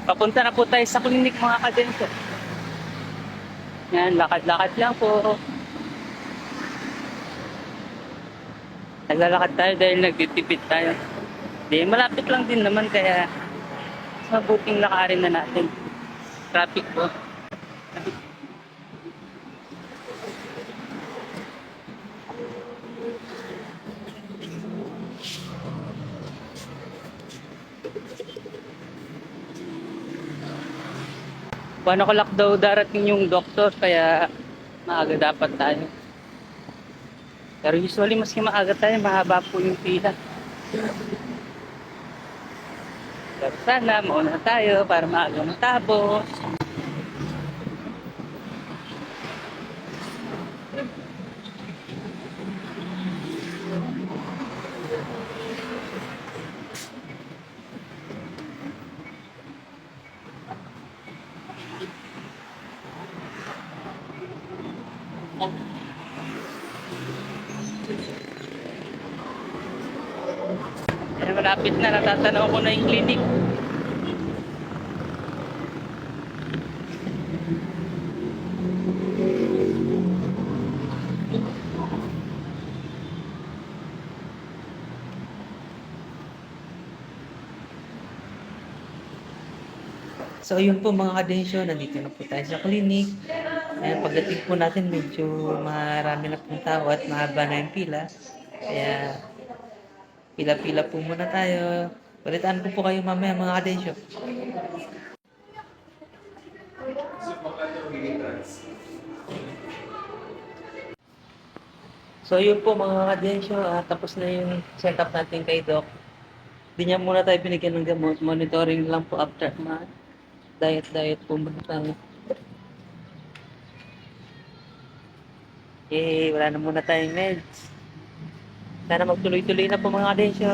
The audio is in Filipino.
Papunta na po tayo sa klinik mga kadento. Yan, lakad-lakad lang po. Naglalakad tayo dahil nagtitipid tayo. Di, malapit lang din naman kaya mabuting lakarin na natin. Traffic po. Paano ko daw darating yung doktor kaya maaga dapat tayo. Pero usually maski maaga tayo, mahaba po yung pila. Pero sana mauna tayo para maaga matapos. Kaya malapit na, natatanaw ko na yung clinic. So yun po mga kadensyo, nandito na po tayo sa clinic. Ayan, pagdating po natin medyo marami na pong tao at mahaba na yung pila. Kaya pila-pila po muna tayo. Balitaan ko po kayo mamaya mga kadensyo. So yun po mga kadensyo, tapos na yung check-up natin kay Doc. Hindi niya muna tayo binigyan ng gamot. Monitoring lang po after diet po muna tayo. Wala na muna tayong meds. Sana magtuloy-tuloy na po mga kadensyo.